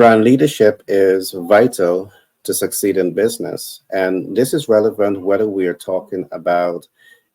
Brand leadership is vital to succeed in business. And this is relevant whether we are talking about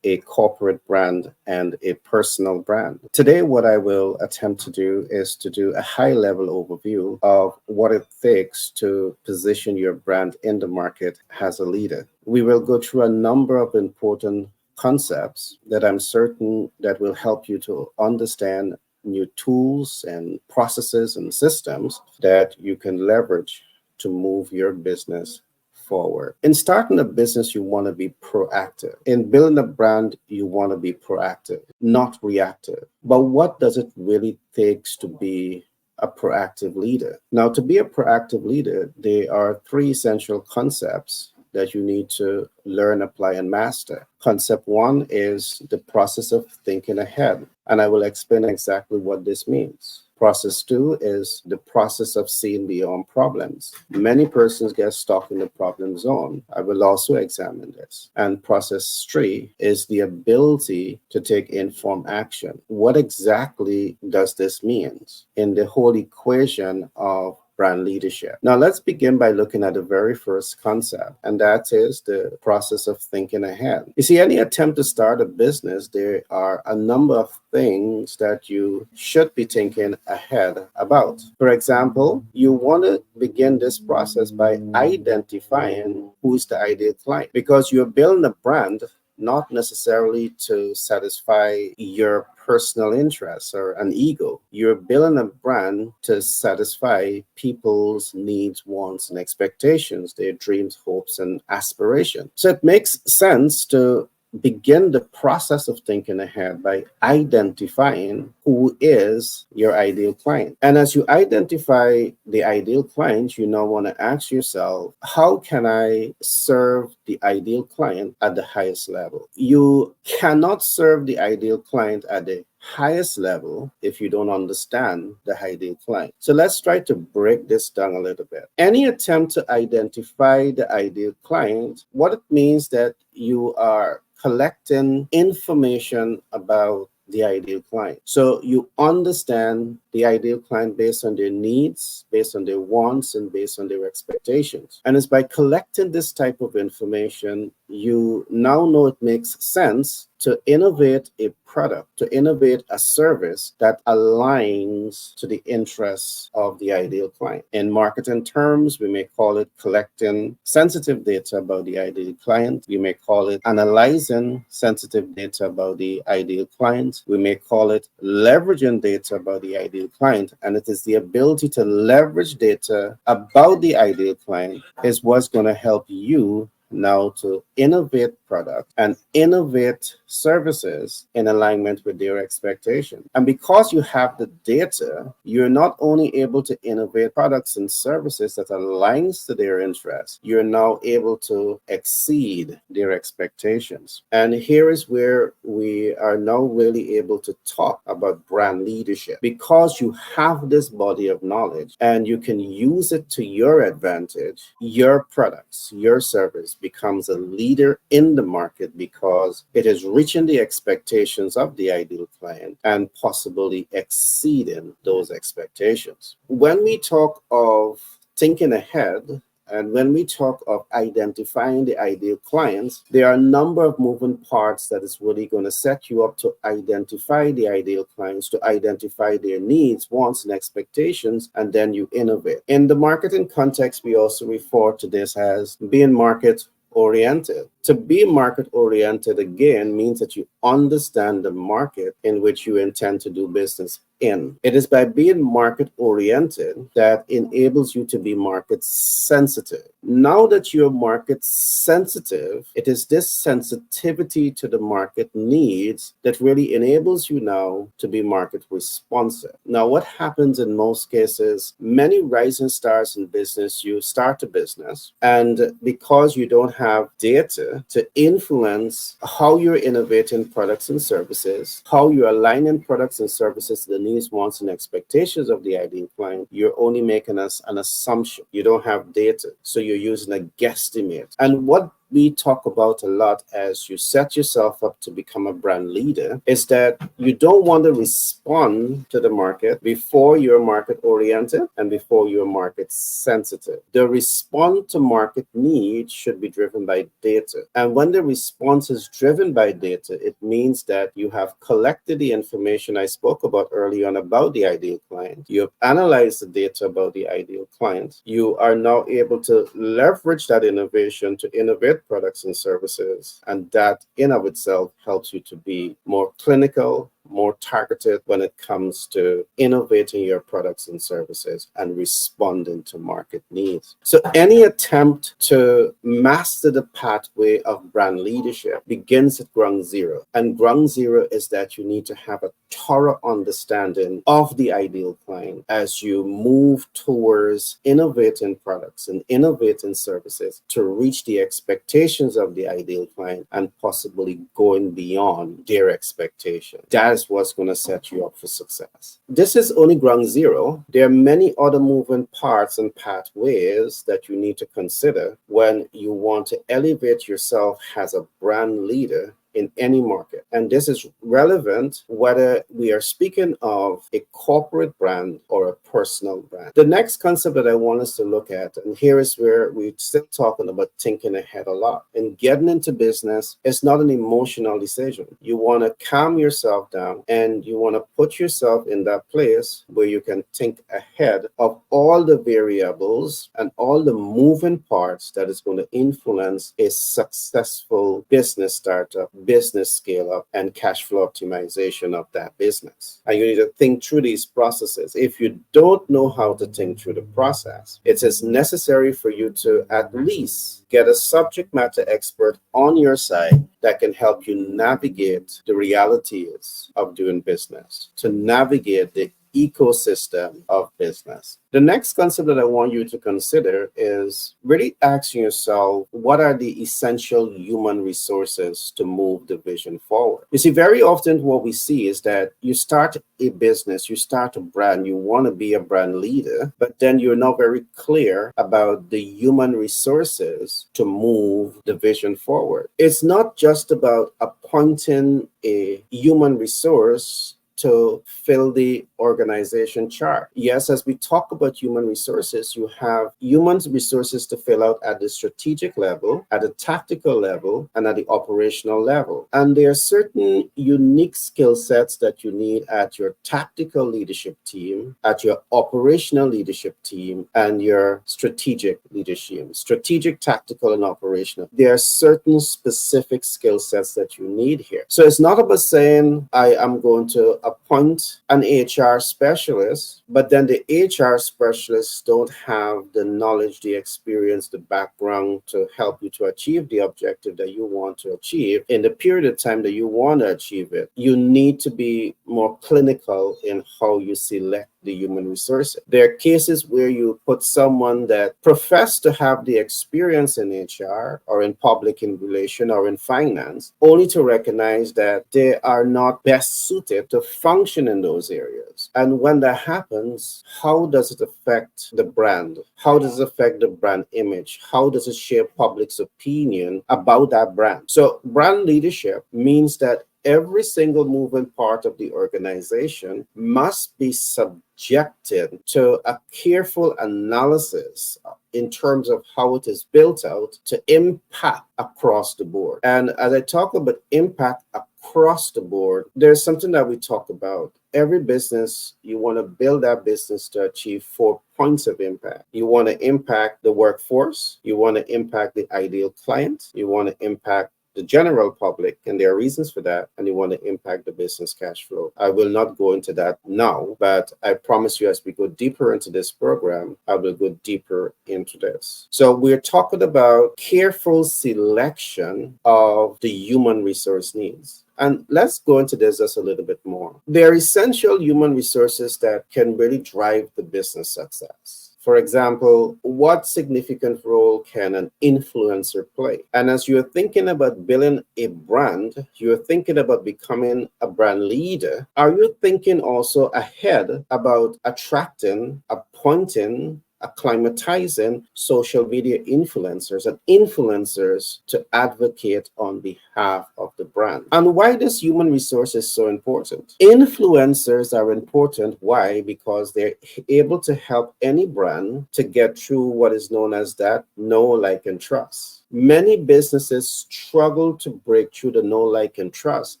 a corporate brand and a personal brand. Today, what I will attempt to do is to do a high level overview of what it takes to position your brand in the market as a leader. We will go through a number of important concepts that I'm certain that will help you to understand new tools and processes and systems that you can leverage to move your business forward. In starting a business, you want to be proactive. In building a brand, you want to be proactive, not reactive. But what does it really take to be a proactive leader? Now, to be a proactive leader, there are three essential concepts that you need to learn, apply, and master. Concept one is the process of thinking ahead, and I will explain exactly what this means. Process two is the process of seeing beyond problems. Many persons get stuck in the problem zone. I will also examine this. And process three is the ability to take informed action. What exactly does this mean in the whole equation of brand leadership? Now, let's begin by looking at the very first concept, and that is the process of thinking ahead. You see, any attempt to start a business, there are a number of things that you should be thinking ahead about. For example, you want to begin this process by identifying who's the ideal client, because you're building a brand not necessarily to satisfy your personal interests or an ego. You're building a brand to satisfy people's needs, wants, and expectations, their dreams, hopes, and aspirations. So it makes sense to begin the process of thinking ahead by identifying who is your ideal client. And as you identify the ideal client, you now want to ask yourself, how can I serve the ideal client at the highest level? You cannot serve the ideal client at the highest level if you don't understand the ideal client. So let's try to break this down a little bit. Any attempt to identify the ideal client, what it means that you are collecting information about the ideal client. So you understand the ideal client based on their needs, based on their wants, and based on their expectations. And it's by collecting this type of information, you now know it makes sense to innovate a product, to innovate a service that aligns to the interests of the ideal client. In marketing terms, we may call it collecting sensitive data about the ideal client. We may call it analyzing sensitive data about the ideal client. We may call it leveraging data about the ideal client. And it is the ability to leverage data about the ideal client is what's going to help you now to innovate product and innovate services in alignment with their expectation. And because you have the data, you're not only able to innovate products and services that aligns to their interests, you're now able to exceed their expectations. And here is where we are now really able to talk about brand leadership, because you have this body of knowledge and you can use it to your advantage. Your products, your service becomes a leader in the market because it is reaching the expectations of the ideal client and possibly exceeding those expectations. When we talk of thinking ahead, and when we talk of identifying the ideal clients, there are a number of moving parts that is really going to set you up to identify the ideal clients, to identify their needs, wants, and expectations, and then you innovate. In the marketing context, we also refer to this as being market oriented. To be market oriented, again, means that you understand the market in which you intend to do business in. It is by being market oriented that enables you to be market sensitive. Now that you're market sensitive, it is this sensitivity to the market needs that really enables you now to be market responsive. Now, what happens in most cases, many rising stars in business, you start a business, and because you don't have data to influence how you're innovating products and services, how you're aligning products and services to the needs, wants, and expectations of the ideal client, you're only making an assumption. You don't have data, so you're using a guesstimate. And what we talk about a lot as you set yourself up to become a brand leader is that you don't want to respond to the market before you're market oriented and before you're market sensitive. The response to market needs should be driven by data. And when the response is driven by data, it means that you have collected the information I spoke about early on about the ideal client. You have analyzed the data about the ideal client. You are now able to leverage that innovation to innovate products and services. And that in of itself helps you to be more clinical, more targeted when it comes to innovating your products and services and responding to market needs. So any attempt to master the pathway of brand leadership begins at ground zero. And ground zero is that you need to have a thorough understanding of the ideal client as you move towards innovating products and innovating services to reach the expectations of the ideal client and possibly going beyond their expectation. That is what's going to set you up for success. This is only ground zero. There are many other moving parts and pathways that you need to consider when you want to elevate yourself as a brand leader in any market. And this is relevant whether we are speaking of a corporate brand or a personal brand. The next concept that I want us to look at, and here is where we're still talking about thinking ahead a lot. And getting into business is not an emotional decision. You want to calm yourself down and you want to put yourself in that place where you can think ahead of all the variables and all the moving parts that is going to influence a successful business startup, business scale up, and cash flow optimization of that business. And you need to think through these processes. If you don't know how to think through the process, it is necessary for you to at least get a subject matter expert on your side that can help you navigate the realities of doing business, to navigate the ecosystem of business. The next concept that I want you to consider is really asking yourself, what are the essential human resources to move the vision forward? You see, very often what we see is that you start a business, you start a brand, you want to be a brand leader, but then you're not very clear about the human resources to move the vision forward. It's not just about appointing a human resource to fill the organization chart. Yes, as we talk about human resources, you have human resources to fill out at the strategic level, at the tactical level, and at the operational level. And there are certain unique skill sets that you need at your tactical leadership team, at your operational leadership team, and your strategic leadership, strategic, tactical, and operational. There are certain specific skill sets that you need here. So it's not about saying, I am going to appoint an HR specialist, but then the HR specialists don't have the knowledge, the experience, the background to help you to achieve the objective that you want to achieve in the period of time that you want to achieve it. You need to be more clinical in how you select the human resources. There are cases where you put someone that profess to have the experience in HR or in public relation or in finance, only to recognize that they are not best suited to function in those areas. And when that happens, how does it affect the brand? How does it affect the brand image? How does it shape public's opinion about that brand? So brand leadership means that every single moving part of the organization must be subjected to a careful analysis in terms of how it is built out to impact across the board. And as I talk about impact across the board, there's something that we talk about. Every business, you want to build that business to achieve 4 points of impact. You want to impact the workforce. You want to impact the ideal client. You want to impact the general public, and there are reasons for that, and you want to impact the business cash flow. I will not go into that now, but I promise you as we go deeper into this program, I will go deeper into this. So we're talking about careful selection of the human resource needs. And let's go into this just a little bit more. There are essential human resources that can really drive the business success. For example, what significant role can an influencer play? And as you're thinking about building a brand, you're thinking about becoming a brand leader, are you thinking also ahead about attracting, appointing, acclimatizing social media influencers and influencers to advocate on behalf of the brand. And why this human resource is so important? Influencers are important. Why? Because they're able to help any brand to get through what is known as that know, like, and trust. Many businesses struggle to break through the know, like, and trust.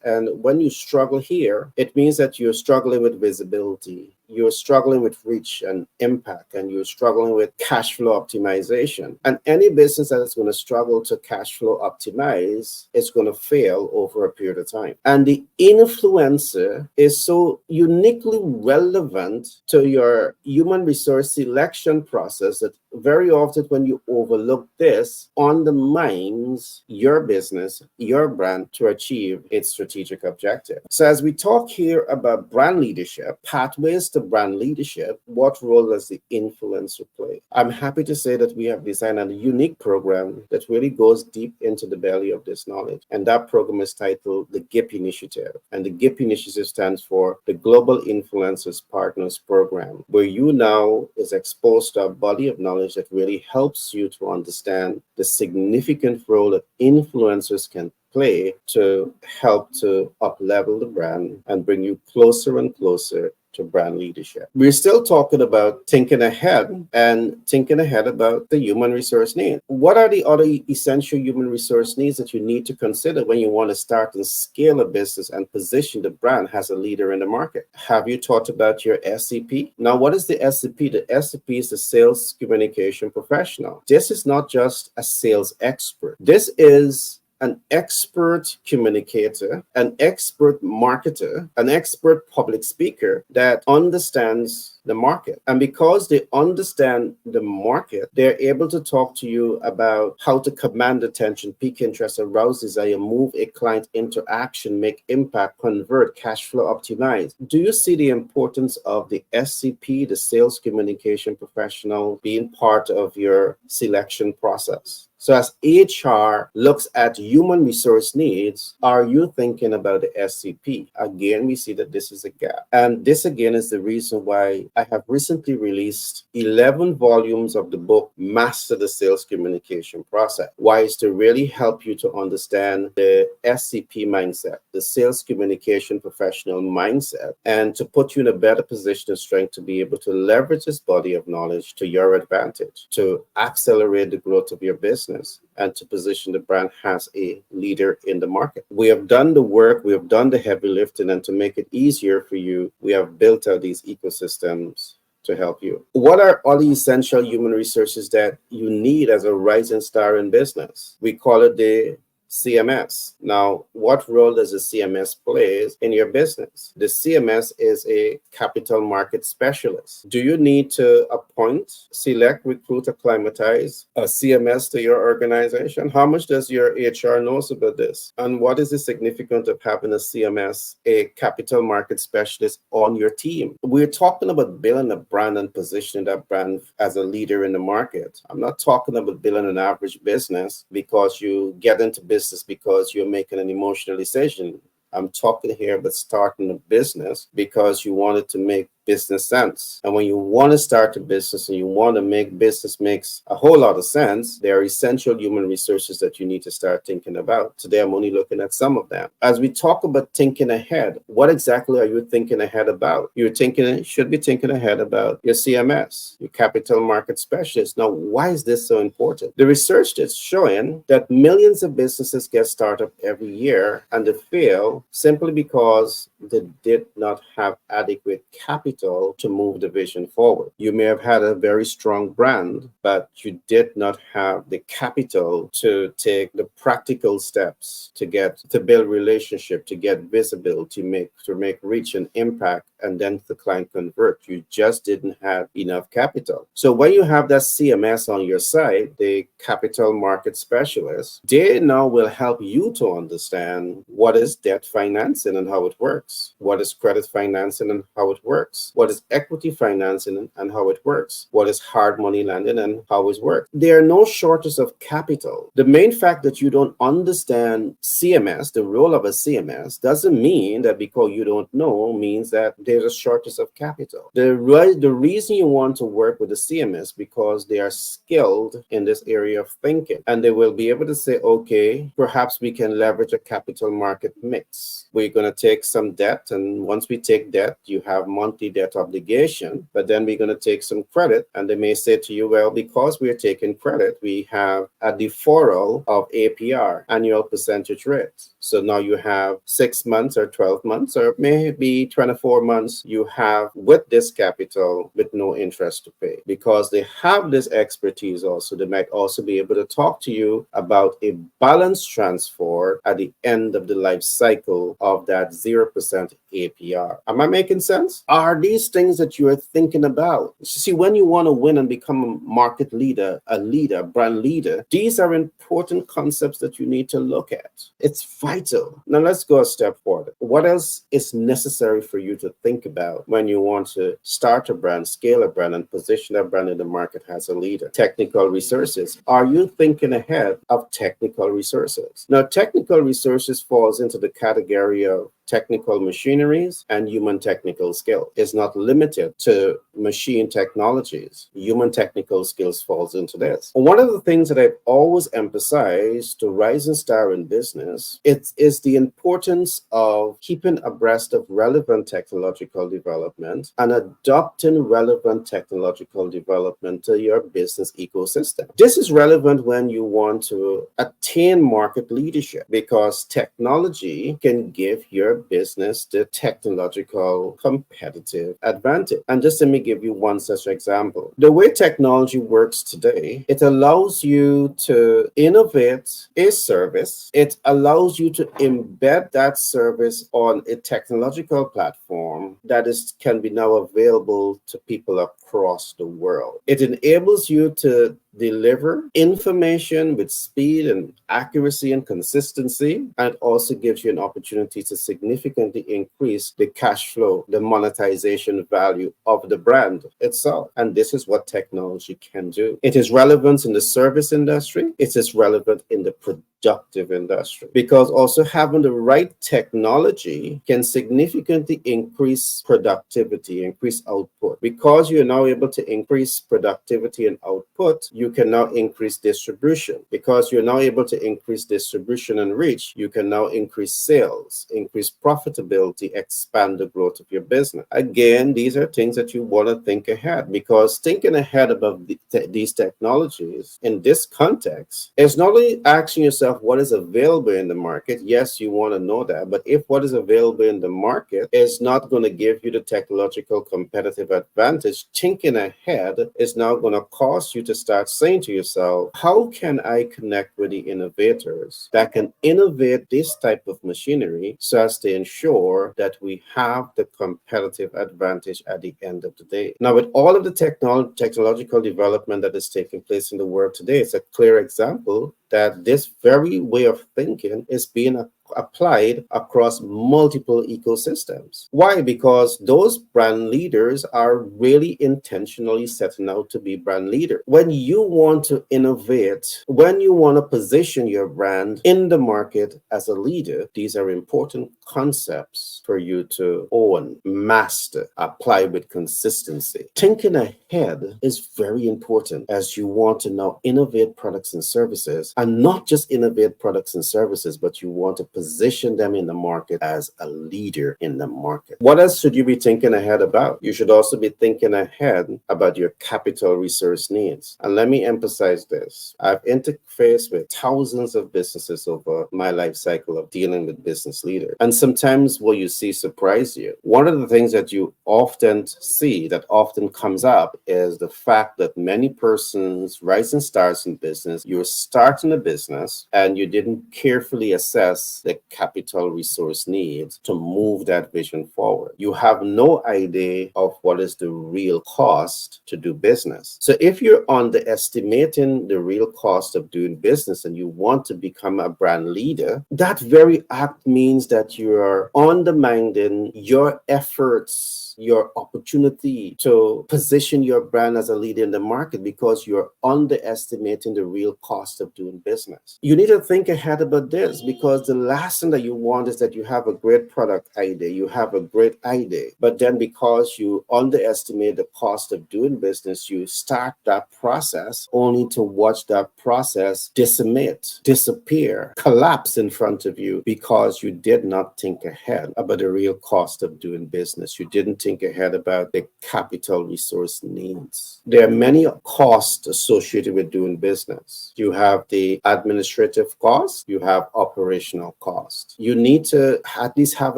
And when you struggle here, it means that you're struggling with visibility, you're struggling with reach and impact, and you're struggling with cash flow optimization. And any business that is going to struggle to cash flow optimize is going to fail over a period of time. And the influencer is so uniquely relevant to your human resource selection process that very often when you overlook this, undermines your business, your brand, to achieve its strategic objective. So as we talk here about brand leadership, pathways to brand leadership, what role does the influencer play? I'm happy to say that we have designed a unique program that really goes deep into the belly of this knowledge. And that program is titled the GIP Initiative. And the GIP Initiative stands for the Global Influencers Partners Program, where you now is exposed to a body of knowledge that really helps you to understand the significant role that influencers can play to help to up-level the brand and bring you closer and closer to brand leadership. We're still talking about thinking ahead and thinking ahead about the human resource need. What are the other essential human resource needs that you need to consider when you want to start and scale a business and position the brand as a leader in the market? Have you thought about your SCP? Now, what is the SCP? The SCP is the sales communication professional. This is not just a sales expert. This is an expert communicator, an expert marketer, an expert public speaker that understands the market. And because they understand the market, they're able to talk to you about how to command attention, pique interest, arouse desire, move a client into action, make impact, convert, cash flow optimize. Do you see the importance of the SCP, the sales communication professional, being part of your selection process? So as HR looks at human resource needs, are you thinking about the SCP? Again, we see that this is a gap. And this again is the reason why I have recently released 11 volumes of the book, Master the Sales Communication Process. Why? Is to really help you to understand the SCP mindset, the sales communication professional mindset, and to put you in a better position of strength to be able to leverage this body of knowledge to your advantage, to accelerate the growth of your business, and to position the brand as a leader in the market. We have done the work, we have done the heavy lifting, and to make it easier for you, we have built out these ecosystems to help you. What are all the essential human resources that you need as a rising star in business? We call it the CMS. Now, what role does the CMS play in your business? The CMS is a capital market specialist. Do you need to appoint, select, recruit, acclimatize a CMS to your organization? How much does your HR knows about this? And what is the significance of having a CMS, a capital market specialist, on your team? We're talking about building a brand and positioning that brand as a leader in the market. I'm not talking about building an average business because you get into business because you're making an emotional decision. I'm talking here about starting a business because you wanted to make business sense. And when you want to start a business and you want to make business makes a whole lot of sense, there are essential human resources that you need to start thinking about. Today, I'm only looking at some of them. As we talk about thinking ahead, what exactly are you thinking ahead about? Should be thinking ahead about your CMS, your capital market specialist. Now, why is this so important? The research that's showing that millions of businesses get started every year and they fail simply because they did not have adequate capital to move the vision forward. You may have had a very strong brand, but you did not have the capital to take the practical steps to build relationship, to get visibility, to make reach and impact, and then the client convert. You just didn't have enough capital. So when you have that CMS on your side, the capital market specialist, they now will help you to understand what is debt financing and how it works. works? What is credit financing and how it works? What is equity financing and how it works? What is hard money lending and how it works? There are no shortage of capital. The main fact that you don't understand CMS, the role of a CMS, doesn't mean that because you don't know means that there's a shortage of capital. The reason you want to work with the CMS because they are skilled in this area of thinking, and they will be able to say, okay, perhaps we can leverage a capital market mix. We're going to take some debt, and once we take debt, you have monthly debt obligation, but then we're going to take some credit, and they may say to you, well, because we're taking credit, we have a deferral of APR, annual percentage rate. So now you have 6 months or 12 months or maybe 24 months you have with this capital with no interest to pay. Because they have this expertise also, they might also be able to talk to you about a balance transfer at the end of the life cycle of that 0% APR. Am I making sense? Are these things that you are thinking about? See, when you want to win and become a market leader, brand leader, these are important concepts that you need to look at. It's vital. Now let's go a step further. What else is necessary for you to think about when you want to start a brand, scale a brand, and position a brand in the market as a leader? Technical resources. Are you thinking ahead of technical resources? Now, technical resources falls into the category of technical machineries and human technical skill. Is not limited to machine technologies. Human technical skills falls into this. One of the things that I've always emphasized to rising star in business, it is the importance of keeping abreast of relevant technological development and adopting relevant technological development to your business ecosystem. This is relevant when you want to attain market leadership because technology can give your business the technological competitive advantage. And just let me give you one such example. The way technology works today, it allows you to innovate a service. It allows you to embed that service on a technological platform that can be now available to people across the world. It enables you to deliver information with speed and accuracy and consistency, and it also gives you an opportunity to significantly increase the cash flow, the monetization value of the brand itself. And this is what technology can do. It is relevant in the service industry. It is relevant in the productive industry because also having the right technology can significantly increase productivity, increase output. Because you're now able to increase productivity and output, you can now increase distribution. Because you're now able to increase distribution and reach, you can now increase sales, increase profitability, expand the growth of your business. Again, these are things that you want to think ahead, because thinking ahead about these technologies in this context is not only asking yourself what is available in the market. Yes, you want to know that, but if what is available in the market is not going to give you the technological competitive advantage, thinking ahead is now going to cause you to start saying to yourself, how can I connect with the innovators that can innovate this type of machinery so as to ensure that we have the competitive advantage at the end of the day? Now, with all of the technological development that is taking place in the world today, it's a clear example that this very way of thinking is being applied across multiple ecosystems. Why? Because those brand leaders are really intentionally setting out to be brand leaders. When you want to innovate, when you want to position your brand in the market as a leader, these are important concepts for you to own, master, apply with consistency. Thinking ahead is very important as you want to now innovate products and services, and not just innovate products and services, but you want to position them in the market as a leader in the market. What else should you be thinking ahead about? You should also be thinking ahead about your capital resource needs. And let me emphasize this. I've interfaced with thousands of businesses over my life cycle of dealing with business leaders. And sometimes what you see surprise you. One of the things that you often see that often comes up is the fact that many persons, rising stars in business, you're starting a business and you didn't carefully assess the capital resource needs to move that vision forward. You have no idea of what is the real cost to do business. So if you're underestimating the real cost of doing business and you want to become a brand leader, that very act means that you are undermining your efforts, your opportunity to position your brand as a leader in the market, because you're underestimating the real cost of doing business. You need to think ahead about this, because the last thing that you want is that you have a great product idea, you have a great idea, but then because you underestimate the cost of doing business, you start that process only to watch that process decimate, disappear, collapse in front of you, because you did not think ahead about the real cost of doing business. You didn't think ahead about the capital resource needs. There are many costs associated with doing business. You have the administrative cost, you have operational cost. You need to at least have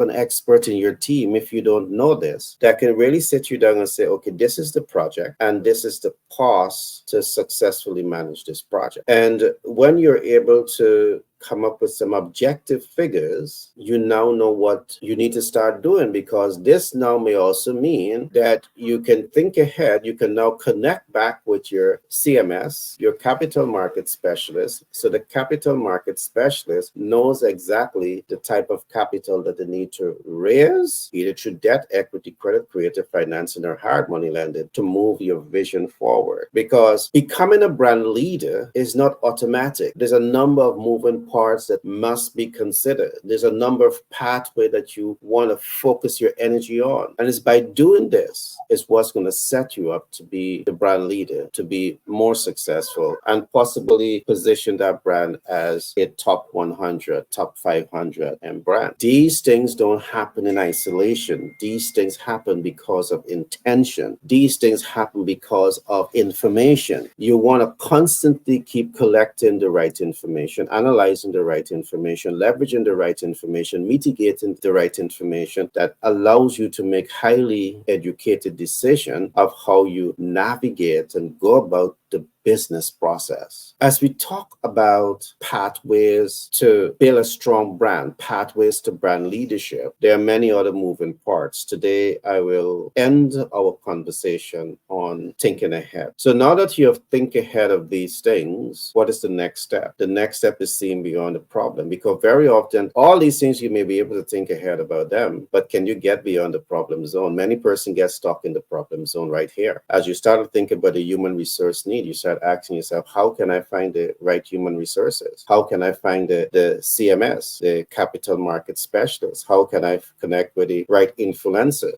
an expert in your team, if you don't know this, that can really sit you down and say, okay, this is the project and this is the cost to successfully manage this project. And when you're able to come up with some objective figures, you now know what you need to start doing, because this now may also mean that you can think ahead. You can now connect back with your CMS, your capital market specialist. So the capital market specialist knows exactly the type of capital that they need to raise, either through debt, equity, credit, creative financing, or hard money lending, to move your vision forward. Because becoming a brand leader is not automatic. There's a number of moving parts that must be considered. There's a number of pathways that you want to focus your energy on. And it's by doing this is what's going to set you up to be the brand leader, to be more successful, and possibly position that brand as a top 100, top 500 and brand. These things don't happen in isolation. These things happen because of intention. These things happen because of information. You want to constantly keep collecting the right information, analyzing the right information, leveraging the right information, mitigating the right information that allows you to make highly educated decision of how you navigate and go about the business process. As we talk about pathways to build a strong brand, pathways to brand leadership, there are many other moving parts. Today, I will end our conversation on thinking ahead. So now that you have think ahead of these things, what is the next step? The next step is seeing beyond the problem, because very often all these things you may be able to think ahead about them, but can you get beyond the problem zone? Many persons get stuck in the problem zone right here. As you start to think about the human resource need, you start asking yourself, how can I find the right human resources? How can I find the CMS, the capital market specialist? How can I connect with the right influencer?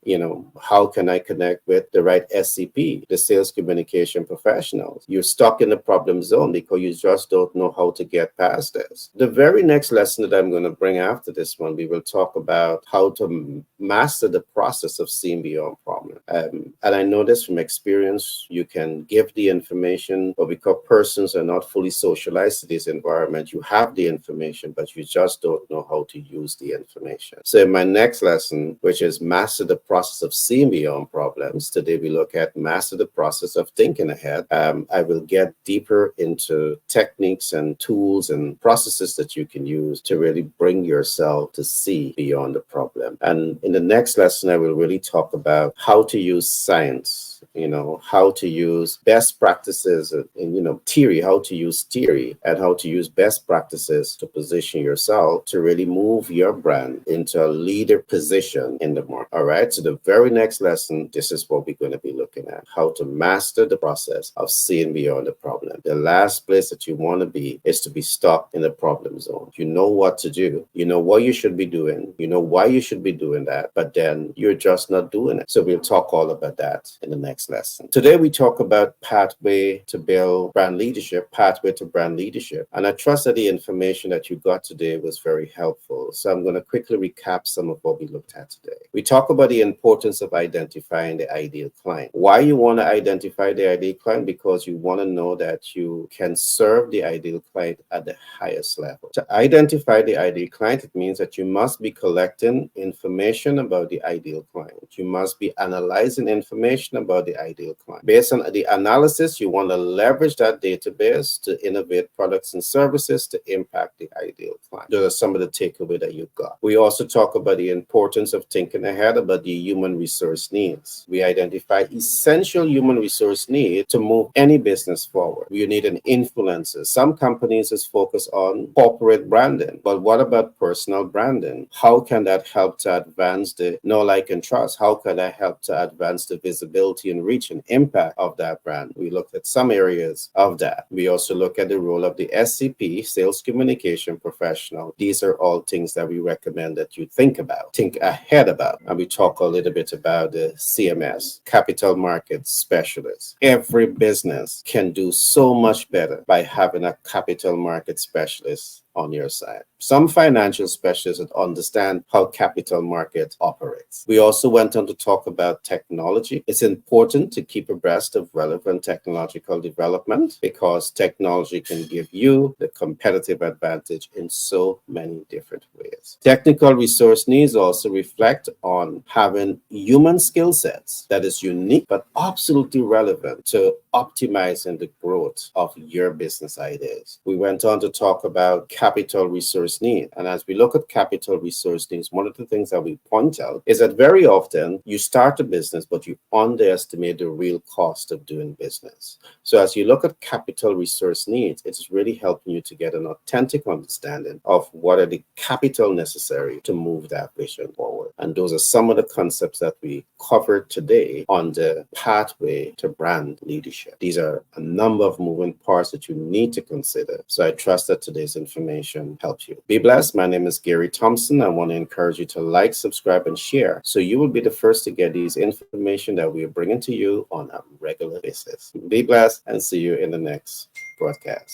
How can I connect with the right SCP, the sales communication professionals? You're stuck in the problem zone because you just don't know how to get past this. The very next lesson that I'm going to bring after this one, we will talk about how to master the process of seeing beyond problem. And I know this from experience. You can give the information, but because persons are not fully socialized to this environment, you have the information, but you just don't know how to use the information. So in my next lesson, which is master the process of seeing beyond problems, today we look at master the process of thinking ahead. I will get deeper into techniques and tools and processes that you can use to really bring yourself to see beyond the problem. And in the next lesson, I will really talk about how to use science, how to use best practices in, theory, how to use theory and how to use best practices to position yourself to really move your brand into a leader position in the market. All right. So the very next lesson, this is what we're going to be looking at: how to master the process of seeing beyond the problem. The last place that you want to be is to be stuck in the problem zone. You know what to do. You know what you should be doing. You know why you should be doing that, but then you're just not doing it. So we'll talk all about that in the next lesson. Today, we talk about pathway to build brand leadership, pathway to brand leadership. And I trust that the information that you got today was very helpful. So I'm going to quickly recap some of what we looked at today. We talk about the importance of identifying the ideal client. Why you want to identify the ideal client? Because you want to know that that you can serve the ideal client at the highest level. To identify the ideal client, it means that you must be collecting information about the ideal client. You must be analyzing information about the ideal client. Based on the analysis, you want to leverage that database to innovate products and services to impact the ideal client. Those are some of the takeaway that you've got. We also talk about the importance of thinking ahead about the human resource needs. We identify essential human resource needs to move any business forward. You need an influencer. Some companies is focused on corporate branding, but what about personal branding? How can that help to advance the know, like, and trust? How can that help to advance the visibility and reach and impact of that brand? We looked at some areas of that. We also look at the role of the SCP, sales communication professional. These are all things that we recommend that you think ahead about. And we talk a little bit about the CMS, capital markets specialist. Every business can do so much better by having a capital market specialist on your side. Some financial specialists that understand how capital market operates. We also went on to talk about technology. It's important to keep abreast of relevant technological development because technology can give you the competitive advantage in so many different ways. Technical resource needs also reflect on having human skill sets that is unique but absolutely relevant to optimizing the growth of your business ideas. We went on to talk about capital resource need. And as we look at capital resource needs, one of the things that we point out is that very often you start a business, but you underestimate the real cost of doing business. So as you look at capital resource needs, it's really helping you to get an authentic understanding of what are the capital necessary to move that vision forward. And those are some of the concepts that we covered today on the pathway to brand leadership. These are a number of moving parts that you need to consider. So I trust that today's information helps you. Be blessed. My name is Gary Thompson. I want to encourage you to like, subscribe, and share so you will be the first to get these information that we are bringing to you on a regular basis. Be blessed and see you in the next broadcast.